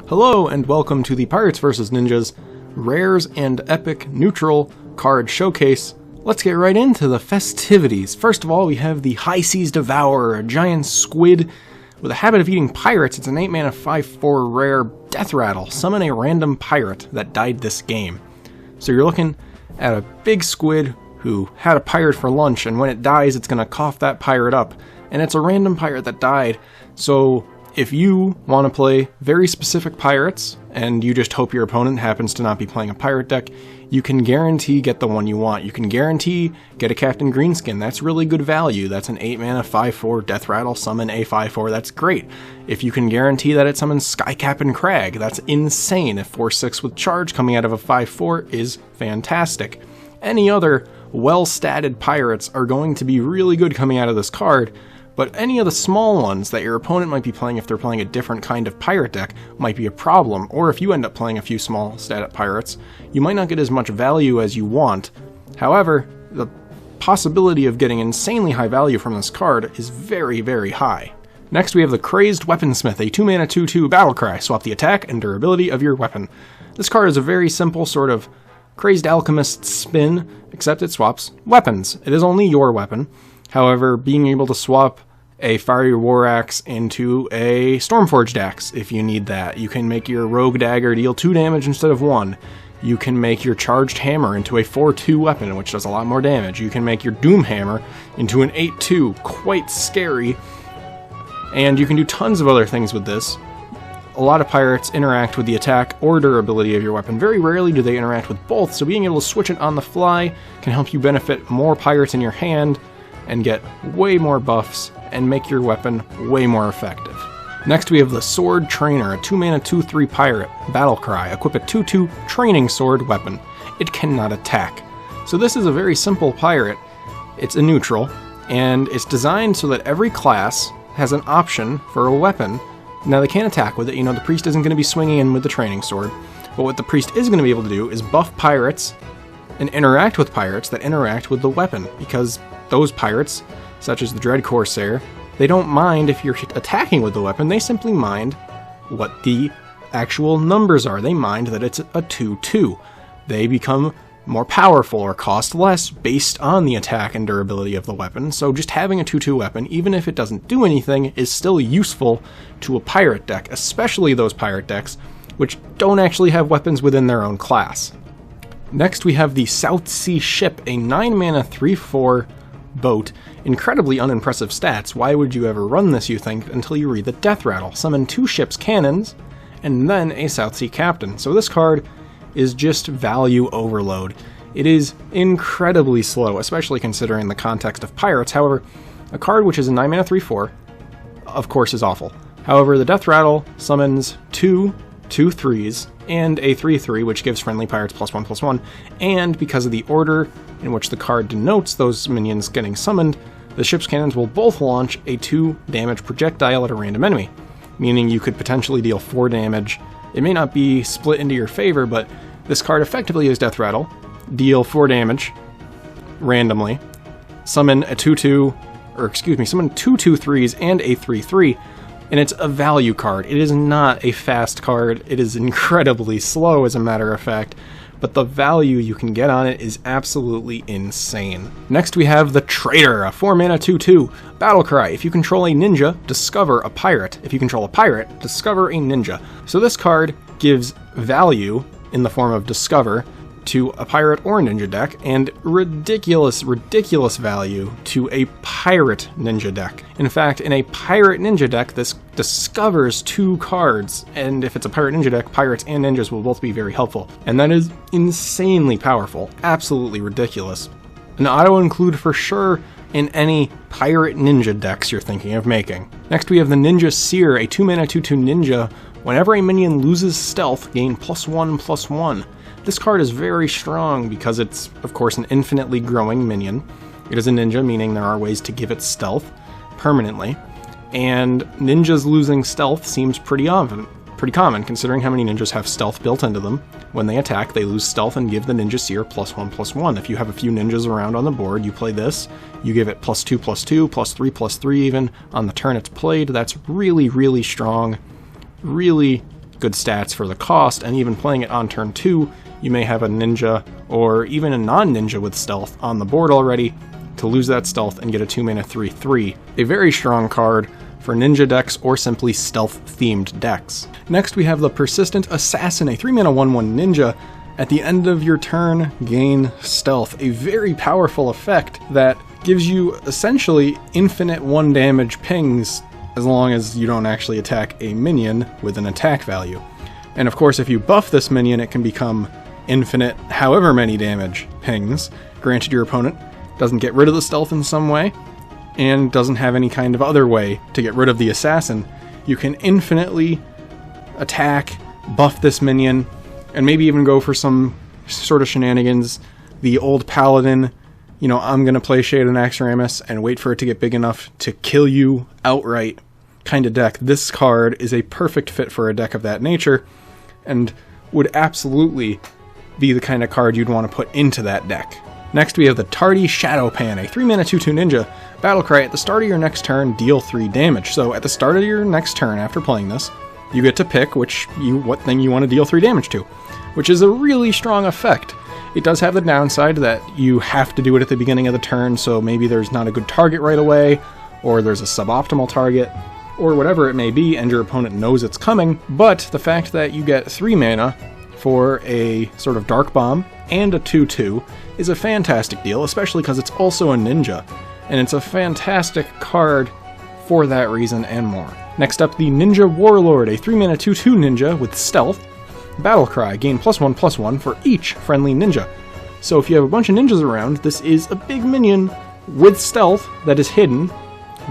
Hello and welcome to the Pirates vs. Ninjas Rares and Epic Neutral Card Showcase. Let's get right into the festivities. First of all, we have the High Seas Devourer, a giant squid with a habit of eating pirates. It's an 8-mana 5/4 rare Death Rattle. Summon a random pirate that died this game. So you're looking at a big squid who had a pirate for lunch, and when it dies, it's going to cough that pirate up. And it's a random pirate that died, so if you want to play very specific pirates, and you just hope your opponent happens to not be playing a pirate deck, you can guarantee get the one you want. You can guarantee get a Captain Greenskin. That's really good value. That's an 8-mana 5/4 Death Rattle, summon a 5/4. That's great. If you can guarantee that it summons Sky Captain Crag, that's insane. A 4/6 with charge coming out of a 5/4 is fantastic. Any other well-statted pirates are going to be really good coming out of this card, but any of the small ones that your opponent might be playing if they're playing a different kind of pirate deck might be a problem, or if you end up playing a few small static pirates, you might not get as much value as you want. However, the possibility of getting insanely high value from this card is very, very high. Next we have the Crazed Weaponsmith, a 2-mana 2/2 battlecry. Swap the attack and durability of your weapon. This card is a very simple sort of Crazed Alchemist spin, except it swaps weapons. It is only your weapon. However, being able to swap a Fiery War Axe into a Stormforged Axe if you need that. You can make your Rogue Dagger deal 2 damage instead of 1. You can make your Charged Hammer into a 4/2 weapon, which does a lot more damage. You can make your Doom Hammer into an 8/2, quite scary. And you can do tons of other things with this. A lot of pirates interact with the attack or durability of your weapon. Very rarely do they interact with both, so being able to switch it on the fly can help you benefit more pirates in your hand and get way more buffs and make your weapon way more effective. Next we have the Sword Trainer, a 2-mana 2/3 pirate battlecry. Equip a 2/2 training sword weapon. It cannot attack. So this is a very simple pirate. It's a neutral, and it's designed so that every class has an option for a weapon. Now they can't attack with it, the priest isn't going to be swinging in with the training sword, but what the priest is going to be able to do is buff pirates and interact with pirates that interact with the weapon, because those pirates, such as the Dread Corsair, they don't mind if you're attacking with the weapon, they simply mind what the actual numbers are. They mind that it's a 2/2. They become more powerful or cost less based on the attack and durability of the weapon, so just having a 2/2 weapon, even if it doesn't do anything, is still useful to a pirate deck, especially those pirate decks which don't actually have weapons within their own class. Next we have the Southesea Ship, a 9-mana 3/4 boat. Incredibly unimpressive stats. Why would you ever run this, you think, until you read the Death Rattle? Summon 2 ship's cannons, and then a Southsea Captain. So this card is just value overload. It is incredibly slow, especially considering the context of pirates. However, a card which is a 9-mana 3/4, of course, is awful. However, the Death Rattle summons 2 2/3s and a 3/3, which gives friendly pirates +1/+1, and because of the order in which the card denotes those minions getting summoned, the ship's cannons will both launch a 2 damage projectile at a random enemy, meaning you could potentially deal 4 damage. It may not be split into your favor, but this card effectively is Death Rattle, deal 4 damage randomly, summon a 2/2, summon 2 2/3s and a 3/3, and it's a value card. It is not a fast card. It is incredibly slow, as a matter of fact, but the value you can get on it is absolutely insane. Next we have the Traitor, a 4-mana 2/2 battlecry. If you control a ninja, discover a pirate. If you control a pirate, discover a ninja. So this card gives value in the form of discover to a pirate or ninja deck, and ridiculous value to a pirate ninja deck. In fact, in a pirate ninja deck, this discovers 2 cards, and if it's a pirate ninja deck, pirates and ninjas will both be very helpful. And that is insanely powerful, absolutely ridiculous. An auto-include for sure in any pirate ninja decks you're thinking of making. Next we have the Ninja Seer, a 2-mana 2/2 ninja. Whenever a minion loses stealth, gain +1/+1. This card is very strong because it's, of course, an infinitely growing minion. It is a ninja, meaning there are ways to give it stealth permanently, and ninjas losing stealth seems pretty common, considering how many ninjas have stealth built into them. When they attack, they lose stealth and give the Ninja Seer +1/+1. If you have a few ninjas around on the board, you play this, you give it +2/+2, +3/+3 even on the turn it's played. That's really, really strong, really good stats for the cost, and even playing it on turn 2, you may have a ninja or even a non-ninja with stealth on the board already to lose that stealth and get a 2-mana 3/3. A very strong card for ninja decks or simply stealth-themed decks. Next we have the Persistent Assassin, a 3-mana 1/1 ninja. At the end of your turn, gain stealth, a very powerful effect that gives you essentially infinite 1 damage pings as long as you don't actually attack a minion with an attack value. And of course, if you buff this minion, it can become infinite however many damage pings, granted your opponent doesn't get rid of the stealth in some way, and doesn't have any kind of other way to get rid of the assassin. You can infinitely attack, buff this minion, and maybe even go for some sort of shenanigans. The old paladin, I'm going to play Shade and Axaramus and wait for it to get big enough to kill you outright kind of deck. This card is a perfect fit for a deck of that nature, and would absolutely be the kind of card you'd want to put into that deck. Next we have the Tardy Shado-Pan, a 3-mana 2/2 ninja. Battlecry, at the start of your next turn, deal 3 damage. So at the start of your next turn after playing this, you get to pick what thing you want to deal 3 damage to, which is a really strong effect. It does have the downside that you have to do it at the beginning of the turn, so maybe there's not a good target right away, or there's a suboptimal target, or whatever it may be, and your opponent knows it's coming. But the fact that you get 3 mana for a sort of Dark Bomb and a 2/2 is a fantastic deal, especially because it's also a ninja, and it's a fantastic card for that reason and more. Next up, the Ninja Warlord, a 3-mana 2/2 ninja with stealth. Battlecry, gain +1/+1 for each friendly ninja. So if you have a bunch of ninjas around, this is a big minion with stealth that is hidden.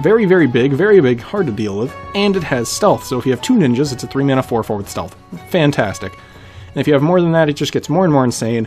Very, very big, hard to deal with, and it has stealth. So if you have 2 ninjas, it's a 3-mana 4/4 with stealth. Fantastic. And if you have more than that, it just gets more and more insane,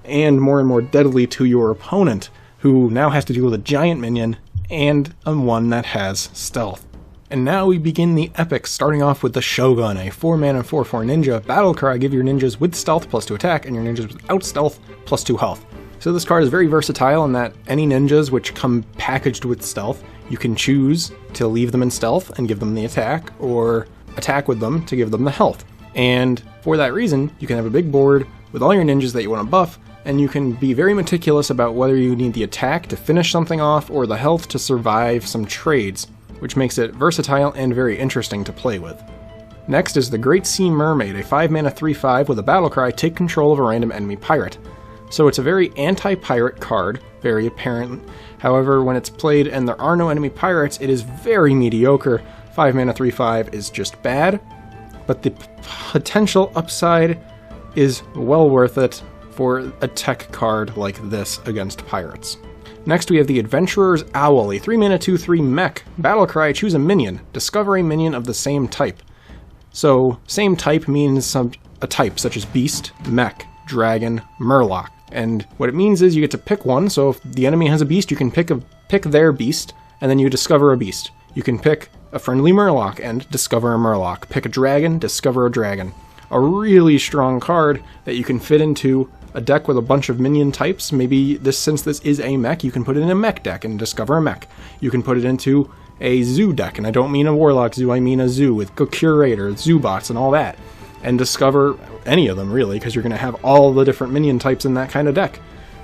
and more deadly to your opponent, who now has to deal with a giant minion and a one that has stealth. And now we begin the epics, starting off with the Shogun, a 4-mana 4/4 ninja. Battlecry, give your ninjas with stealth +2 attack, and your ninjas without stealth +2 health. So this card is very versatile in that any ninjas which come packaged with stealth, you can choose to leave them in stealth and give them the attack, or attack with them to give them the health. And for that reason, you can have a big board with all your ninjas that you want to buff, and you can be very meticulous about whether you need the attack to finish something off or the health to survive some trades, which makes it versatile and very interesting to play with. Next is the Great Sea Mermaid, a 5-mana 3/5 with a Battlecry, take control of a random enemy pirate. So it's a very anti-pirate card, very apparent. However, when it's played and there are no enemy pirates, it is very mediocre. 5-mana 3/5 is just bad, but the potential upside is well worth it for a tech card like this against pirates. Next we have the Adventurer's Owl, a 3-mana 2/3 mech. Battlecry, choose a minion. Discover a minion of the same type. So, same type means a type, such as Beast, Mech, Dragon, Murloc. And what it means is you get to pick one, so if the enemy has a beast, you can pick their beast, and then you discover a beast. You can pick a friendly Murloc and discover a Murloc. Pick a dragon, discover a dragon. A really strong card that you can fit into a deck with a bunch of minion types. Maybe since this is a mech, you can put it in a mech deck and discover a mech. You can put it into a zoo deck, and I don't mean a warlock zoo, I mean a zoo with a curator, zoo bots, and all that. And discover any of them, really, because you're going to have all the different minion types in that kind of deck,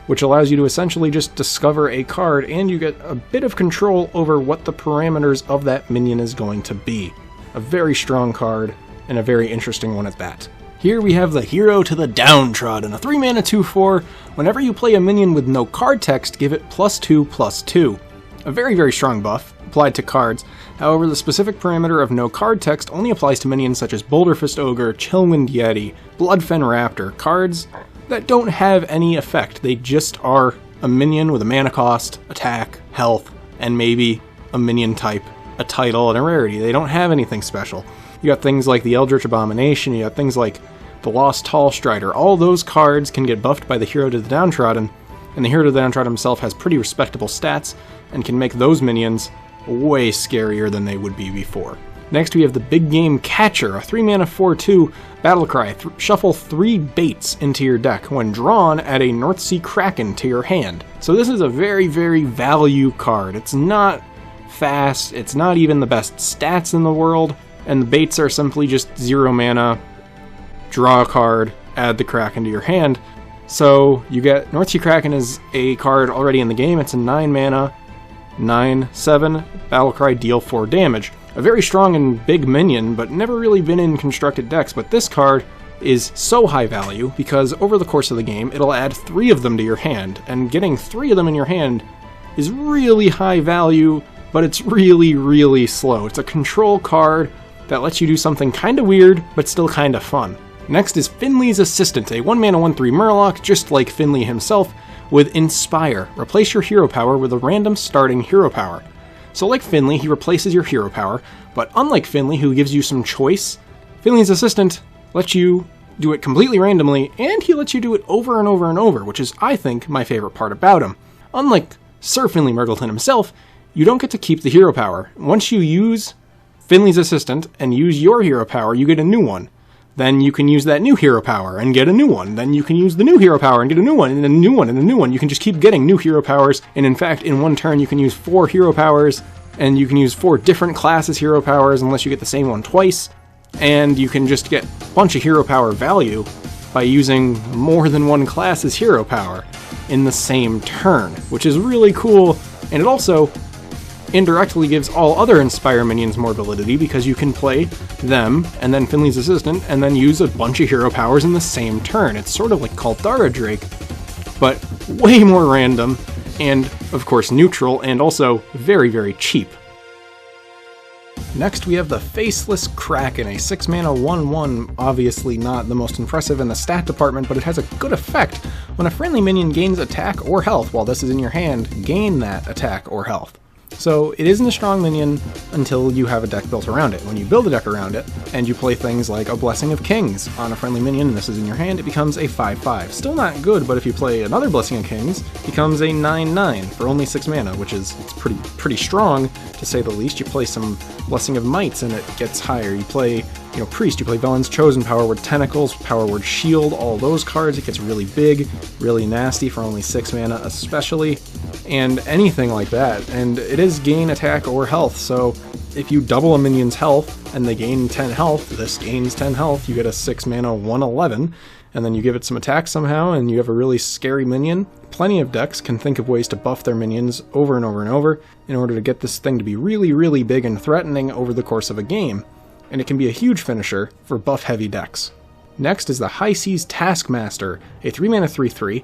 which allows you to essentially just discover a card, and you get a bit of control over what the parameters of that minion is going to be. A very strong card, and a very interesting one at that. Here we have the Hero to the Downtrodden, a 3-mana 2/4. Whenever you play a minion with no card text, give it +2/+2. A very, very strong buff, applied to cards. However, the specific parameter of no card text only applies to minions such as Boulderfist Ogre, Chillwind Yeti, Bloodfen Raptor, cards that don't have any effect. They just are a minion with a mana cost, attack, health, and maybe a minion type, a title, and a rarity. They don't have anything special. You got things like the Eldritch Abomination, you got things like the Lost Tall Strider. All those cards can get buffed by the Hero to the Downtrodden, and the Hero to the Downtrodden himself has pretty respectable stats, and can make those minions way scarier than they would be before. Next we have the Big Game Catcher, a 3-mana 4/2 Battlecry. Shuffle 3 baits into your deck. When drawn, add a North Sea Kraken to your hand. So this is a very, very value card. It's not fast, it's not even the best stats in the world, and the baits are simply just 0 mana draw a card, add the Kraken to your hand. So you get Northsea Kraken is a card already in the game. It's a 9 mana, 9/7 Battlecry, deal 4 damage. A very strong and big minion, but never really been in constructed decks. But this card is so high value because over the course of the game, it'll add 3 of them to your hand. And getting 3 of them in your hand is really high value, but it's really, really slow. It's a control card that lets you do something kind of weird, but still kind of fun. Next is Finley's Assistant, a 1 mana 1/3 Murloc, just like Finley himself, with Inspire. Replace your hero power with a random starting hero power. So like Finley, he replaces your hero power, but unlike Finley, who gives you some choice, Finley's Assistant lets you do it completely randomly, and he lets you do it over and over and over, which is, I think, my favorite part about him. Unlike Sir Finley Mergleton himself, you don't get to keep the hero power. Once you use Finley's Assistant and use your hero power, you get a new one. Then you can use that new hero power and get a new one. Then you can use the new hero power and get a new one, and a new one, and a new one. You can just keep getting new hero powers, and in fact, in one turn, you can use 4 hero powers, and you can use 4 different classes' hero powers unless you get the same one twice, and you can just get a bunch of hero power value by using more than one class's hero power in the same turn, which is really cool, and it also indirectly gives all other Inspire minions more validity because you can play them and then Finley's Assistant and then use a bunch of hero powers in the same turn. It's sort of like Kaldara Drake, but way more random and, of course, neutral and also very, very cheap. Next, we have the Faceless Kraken, a 6 mana 1/1, obviously not the most impressive in the stat department, but it has a good effect. When a friendly minion gains attack or health while this is in your hand, gain that attack or health. So it isn't a strong minion until you have a deck built around it. When you build a deck around it, and you play things like a Blessing of Kings on a friendly minion, and this is in your hand, it becomes a 5/5. Still not good, but if you play another Blessing of Kings, it becomes a 9/9 for only 6 mana, which is it's pretty strong, to say the least. You play some Blessing of Mights, and it gets higher. You play, Priest, you play Velen's Chosen, Power Word Tentacles, Power Word Shield, all those cards, it gets really big, really nasty for only 6 mana especially, and anything like that. And it is gain attack or health, so if you double a minion's health and they gain 10 health, this gains 10 health, you get a 6 mana 1/11, and then you give it some attack somehow, and you have a really scary minion. Plenty of decks can think of ways to buff their minions over and over and over in order to get this thing to be really, really big and threatening over the course of a game, and it can be a huge finisher for buff-heavy decks. Next is the High Seas Taskmaster, a 3 mana 3/3.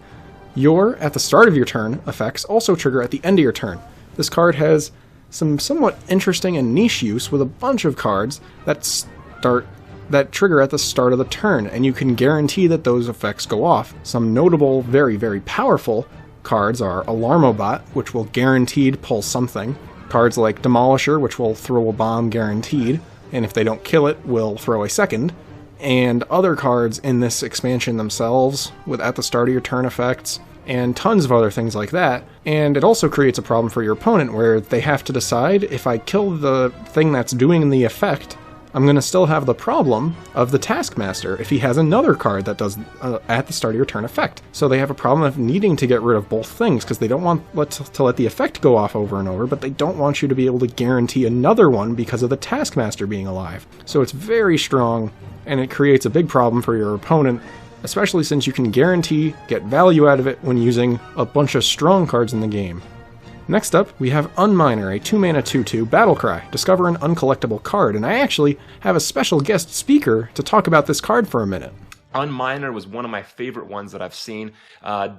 Your, at the start of your turn, effects also trigger at the end of your turn. This card has some somewhat interesting and niche use with a bunch of cards that trigger at the start of the turn, and you can guarantee that those effects go off. Some notable, very, very powerful cards are Alarmobot, which will guaranteed pull something. Cards like Demolisher, which will throw a bomb guaranteed, and if they don't kill it, will throw a second. And other cards in this expansion themselves, with at the start of your turn effects, and tons of other things like that. And it also creates a problem for your opponent where they have to decide, if I kill the thing that's doing the effect, I'm going to still have the problem of the Taskmaster if he has another card that does at the start of your turn effect. So they have a problem of needing to get rid of both things because they don't want to let the effect go off over and over, but they don't want you to be able to guarantee another one because of the Taskmaster being alive. So it's very strong, and it creates a big problem for your opponent, especially since you can guarantee get value out of it when using a bunch of strong cards in the game. Next up, we have Unminer, a 2 mana 2/2 Battlecry. Discover an uncollectible card, and I actually have a special guest speaker to talk about this card for a minute. Unminer was one of my favorite ones that I've seen.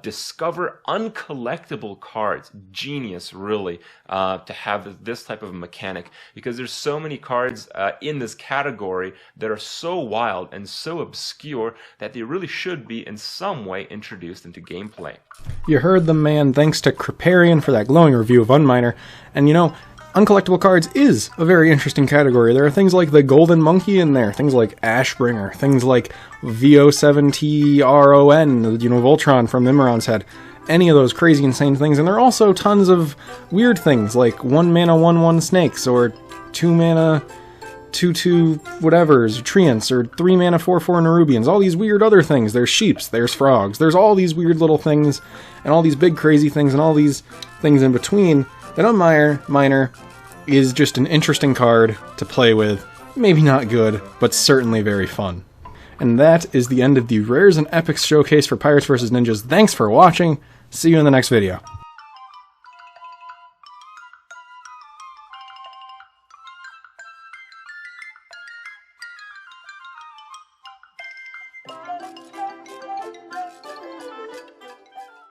Discover uncollectible cards. Genius, really, to have this type of mechanic, because there's so many cards in this category that are so wild and so obscure that they really should be in some way introduced into gameplay. You heard the man. Thanks to Kriparian for that glowing review of Unminer. And uncollectible cards is a very interesting category. There are things like the Golden Monkey in there, things like Ashbringer, things like VO7TRON, Voltron from Imran's Head. Any of those crazy insane things. And there are also tons of weird things like 1 mana 1/1 snakes, or 2 mana 2/2 whatevers, treants, or 3 mana 4/4 Nerubians. All these weird other things. There's sheeps, there's frogs, there's all these weird little things, and all these big crazy things, and all these things in between. That Unminer is just an interesting card to play with. Maybe not good, but certainly very fun. And that is the end of the Rares and Epics showcase for Pirates vs. Ninjas. Thanks for watching. See you in the next video.